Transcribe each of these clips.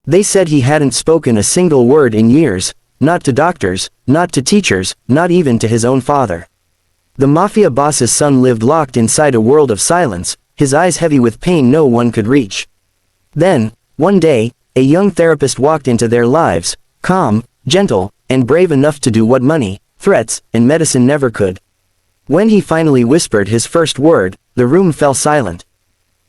They said he hadn't spoken a single word in years, not to doctors, not to teachers, not even to his own father. The mafia boss's son lived locked inside a world of silence, his eyes heavy with pain no one could reach. Then, one day, a young therapist walked into their lives, calm, gentle, and brave enough to do what money, threats, and medicine never could. When he finally whispered his first word, the room fell silent.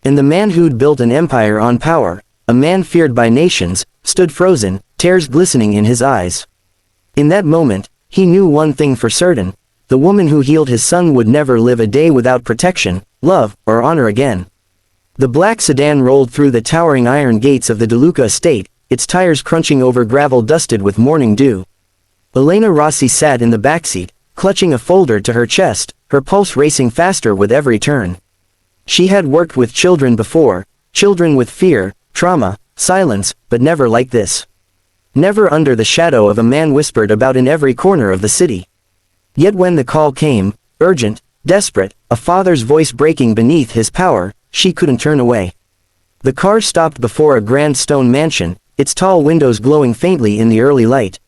And the man who'd built an empire on power, a man feared by nations, stood frozen, tears glistening in his eyes. In that moment, he knew one thing for certain: the woman who healed his son would never live a day without protection, love, or honor again. The black sedan rolled through the towering iron gates of the DeLuca estate, its tires crunching over gravel dusted with morning dew. Elena Rossi sat in the backseat, clutching a folder to her chest, her pulse racing faster with every turn. She had worked with children before, children with fear, trauma, silence, but never like this. Never under the shadow of a man whispered about in every corner of the city. Yet when the call came, urgent, desperate, a father's voice breaking beneath his power, she couldn't turn away. The car stopped before a grand stone mansion, its tall windows glowing faintly in the early light.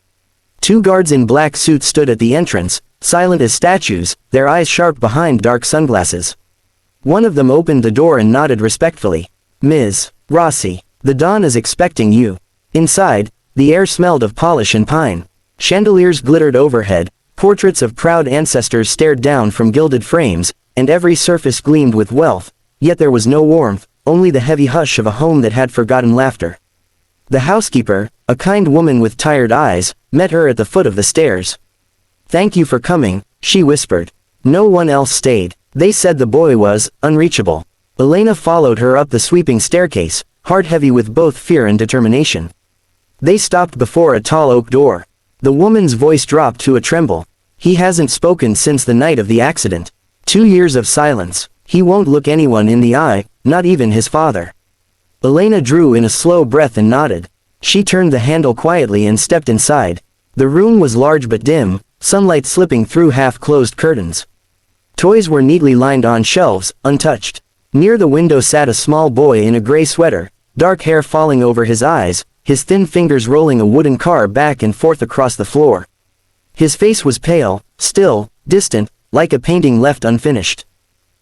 Two guards in black suits stood at the entrance, silent as statues, their eyes sharp behind dark sunglasses. One of them opened the door and nodded respectfully. "Ms. Rossi, the Don is expecting you." Inside, the air smelled of polish and pine. Chandeliers glittered overhead, portraits of proud ancestors stared down from gilded frames, and every surface gleamed with wealth, yet there was no warmth, only the heavy hush of a home that had forgotten laughter. The housekeeper, a kind woman with tired eyes, met her at the foot of the stairs. "Thank you for coming," she whispered. No one else stayed. They said the boy was unreachable. Elena followed her up the sweeping staircase, heart heavy with both fear and determination. They stopped before a tall oak door. The woman's voice dropped to a tremble. "He hasn't spoken since the night of the accident. 2 years of silence. He won't look anyone in the eye, not even his father." Elena drew in a slow breath and nodded. She turned the handle quietly and stepped inside. The room was large but dim, sunlight slipping through half-closed curtains. Toys were neatly lined on shelves, untouched. Near the window sat a small boy in a gray sweater, dark hair falling over his eyes, his thin fingers rolling a wooden car back and forth across the floor. His face was pale, still, distant, like a painting left unfinished.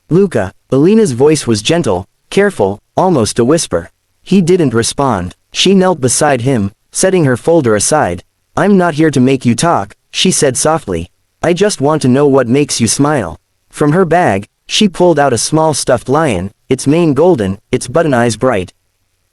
"Luca," Elena's voice was gentle, careful, almost a whisper. He didn't respond. She knelt beside him, setting her folder aside. "I'm not here to make you talk," she said softly. "I just want to know what makes you smile." From her bag, she pulled out a small stuffed lion, its mane golden, its button eyes bright.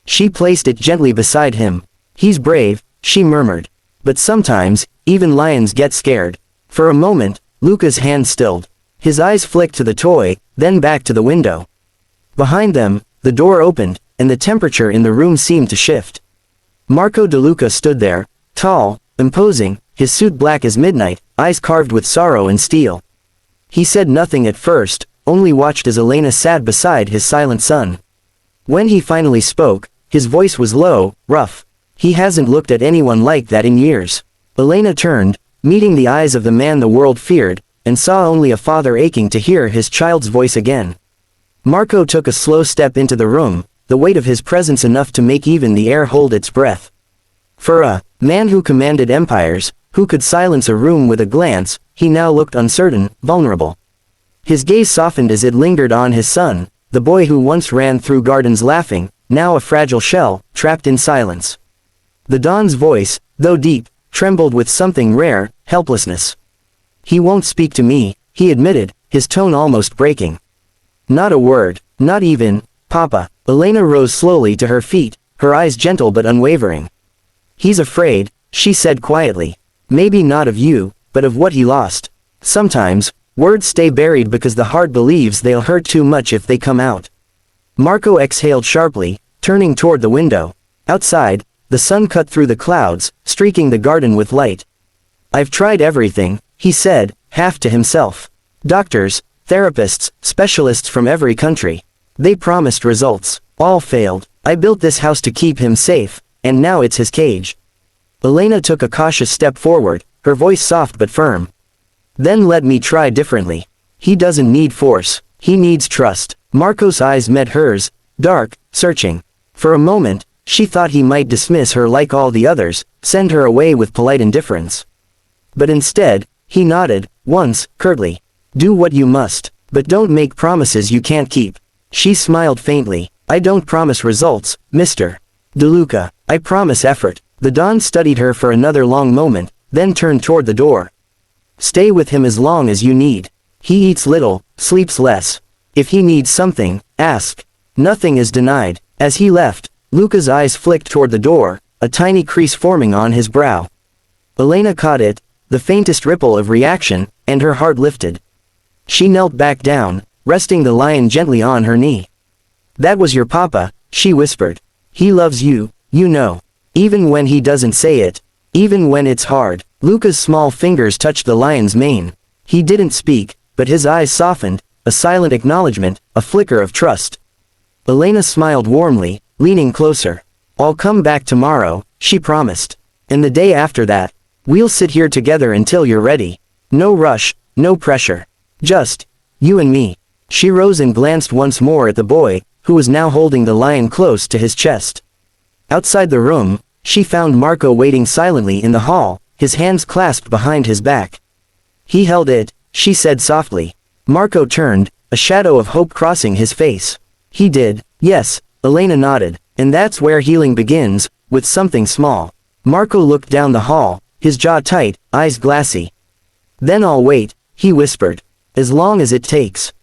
She placed it gently beside him. "He's brave," she murmured. "But sometimes, even lions get scared." For a moment, Luca's hand stilled. His eyes flicked to the toy, then back to the window. Behind them, the door opened, and the temperature in the room seemed to shift. Marco DeLuca stood there, tall, imposing, his suit black as midnight, eyes carved with sorrow and steel. He said nothing at first, only watched as Elena sat beside his silent son. When he finally spoke, his voice was low, rough. "He hasn't looked at anyone like that in years." Elena turned, meeting the eyes of the man the world feared, and saw only a father aching to hear his child's voice again. Marco took a slow step into the room, the weight of his presence enough to make even the air hold its breath. For a man who commanded empires, who could silence a room with a glance, he now looked uncertain, vulnerable. His gaze softened as it lingered on his son, the boy who once ran through gardens laughing, now a fragile shell, trapped in silence. The Don's voice, though deep, trembled with something rare, helplessness. "He won't speak to me," he admitted, his tone almost breaking. "Not a word, not even, Papa." Elena rose slowly to her feet, her eyes gentle but unwavering. "He's afraid," she said quietly. "Maybe not of you, but of what he lost. Sometimes, words stay buried because the heart believes they'll hurt too much if they come out." Marco exhaled sharply, turning toward the window. Outside, the sun cut through the clouds, streaking the garden with light. "I've tried everything," he said, half to himself. "Doctors, therapists, specialists from every country. They promised results. All failed. I built this house to keep him safe, and now it's his cage." Elena took a cautious step forward, her voice soft but firm. "Then let me try differently. He doesn't need force. He needs trust." Marco's eyes met hers, dark, searching. For a moment, She thought he might dismiss her like all the others, send her away with polite indifference. But instead, he nodded, once, curtly. Do what you must, but don't make promises you can't keep. She smiled faintly. I don't promise results, Mr. DeLuca. I promise effort. The Don studied her for another long moment, then turned toward the door. Stay with him as long as you need. He eats little, sleeps less. If he needs something, ask. Nothing is denied. As he left, Luca's eyes flicked toward the door, a tiny crease forming on his brow. Elena caught it, the faintest ripple of reaction, and her heart lifted. She knelt back down, resting the lion gently on her knee. That was your papa, she whispered. He loves you, you know. Even when he doesn't say it. Even when it's hard. Luca's small fingers touched the lion's mane. He didn't speak, but his eyes softened, a silent acknowledgement, a flicker of trust. Elena smiled warmly, leaning closer. I'll come back tomorrow, she promised. And the day after that. We'll sit here together until you're ready. No rush, no pressure. Just, you and me. She rose and glanced once more at the boy, who was now holding the lion close to his chest. Outside the room, she found Marco waiting silently in the hall, his hands clasped behind his back. He held it, she said softly. Marco turned, a shadow of hope crossing his face. He did, yes, Elena nodded, and that's where healing begins, with something small. Marco looked down the hall, his jaw tight, eyes glassy. Then I'll wait, he whispered. As long as it takes.